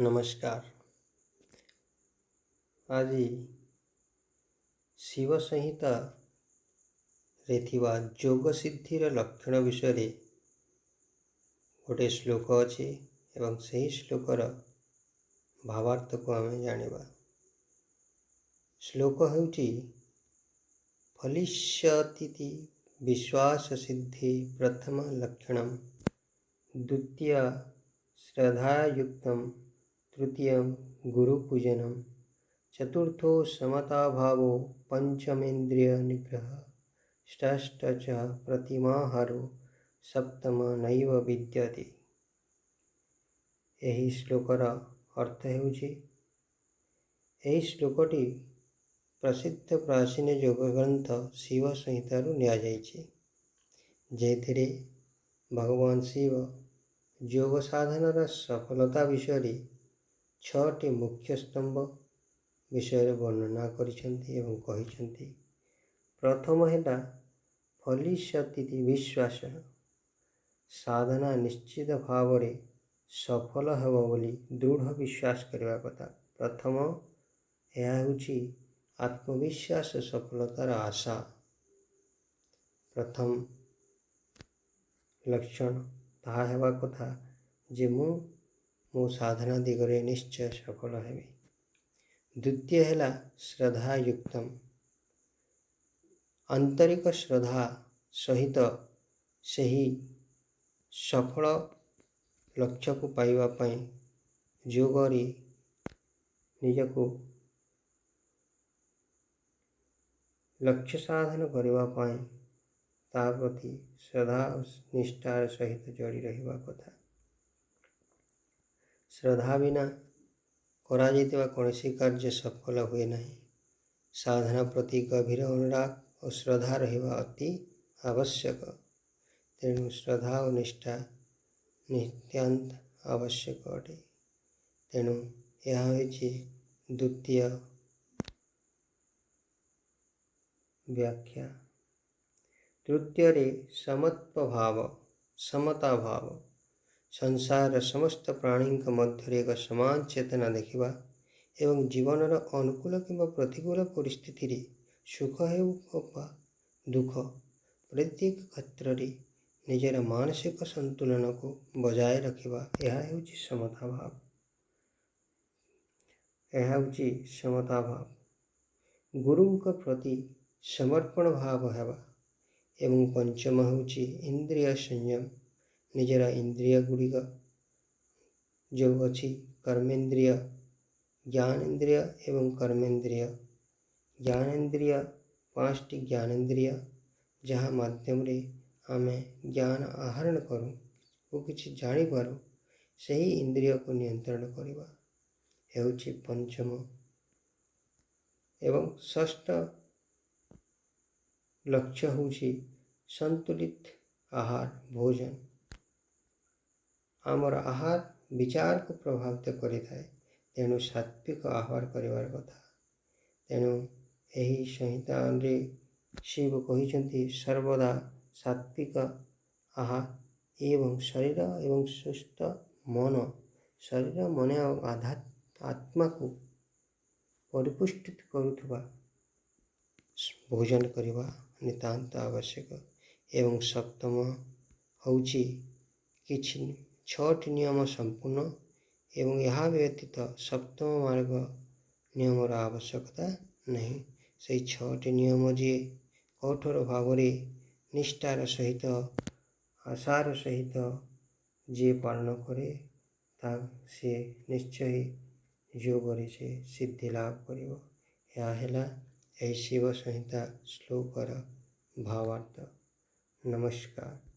नमस्कार। आज शिव संहिता रे थिबा जोग सिद्धिर लक्षण विषय रे गोटे श्लोक अच्छे एवं सही श्लोकर भावार्थ को आम जानिबा। श्लोक हेउची फलिष्यति विश्वास सिद्धि प्रथम लक्षणम, द्वितीय श्रद्धायुक्तम, तृतीय गुरुपूजनम, चतुर्थो समता भावो, पंचमेन्द्रिय निग्रह, षष्ठ च प्रतिमाहारो, सप्तम नैव विद्यते। एही श्लोकर अर्थ हेउची एही श्लोकटी प्रसिद्ध प्राचीन योग ग्रंथ शिव संहितारू निया जाइछे, जेथिरे भगवान शिव योग साधनार सफलता विषय छटी मुख्य स्तंभ विषय वर्णना करिसेंती एवं कहिसेंती। प्रथम है फलिष्यति विश्वास, साधना निश्चित भाव रे सफल हेब बोली दृढ़ विश्वास करबा कथा। प्रथम यह हेउची आत्मविश्वास सफलतार आशा। प्रथम लक्षण ताहा हेबा कथा जे मो साधना दिगरे निश्चय सफल हेबी। द्वितीय है श्रद्धायुक्तम, आंतरिक श्रद्धा सहित सही सफल लक्ष्य को पाइबा पई योगरी निजको लक्ष्य साधन करबा पई ता प्रति श्रद्धा निष्ठार सहित जोड़ी रहिबा कथा। श्रद्धा बिना करा जाइतिबा कौनसी कार्य सफल हुए नहीं। साधना प्रति गभीर अनुराग और श्रद्धा रहिबा अति आवश्यक। तेणु श्रद्धा और निष्ठा नित्यांत आवश्यक अटे। तेणु यह होइछि द्वितीय व्याख्या। तृतीय रे समत्व भाव, समता भाव, संसार समस्त प्राणी मध्य एक समान चेतना देखिबा एवं जीवनर अनुकूल किंवा प्रतिकूल परिस्थिति रे सुख हेउबा दुख प्रत्येक क्षेत्र रे निजर मानसिक संतुलन को बजाय रखिबा, यह हेउछि समता भाव। यह हेउछि समता भाव। गुरुंक प्रति समर्पण भाव हेबा एवं पंचम हेउछि इंद्रिय संयम। निजर इंद्रिय गुड़िक जो अछि कर्मेन्द्रिय, ज्ञानेन्द्रिय एवं कर्मेन्द्रिय। ज्ञानेन्द्रिय पांचटी ज्ञानेन्द्रिय जहाँ माध्यम रे आमे ज्ञान आहरण करूँ वो किछि जानी पारू, सही इंद्रिय को नियंत्रण करबा हेउछि पंचम। एवं षष्ठ लक्ष्य होउछि संतुलित आहार भोजन। आमर आहार विचार को प्रभावित करिथाए, तेणु सात्विक आहार करिवार कथा। तेणु एही संहिता रे शिव कहिसेंती सर्वदा सात्विक आहार एवं शरीर एवं सुस्थ मन, शरीर मन और आत्मा को परिपुष्टित करुथबा भोजन करिबा नितांत आवश्यक। एवं सप्तम होउछि किछि छठी नियम संपूर्ण एवं यहाँ व्यतीत सप्तम मार्ग नियमर आवश्यकता नहीं। से छठी नियम जे कठोर भाव रे निष्ठार सहित आशार सहित जे पालन करे ता से निश्चय योग रे से सिद्धि लाभ करिबो। यह हेला एही शिव संहिता श्लोकर भावार्थ। नमस्कार।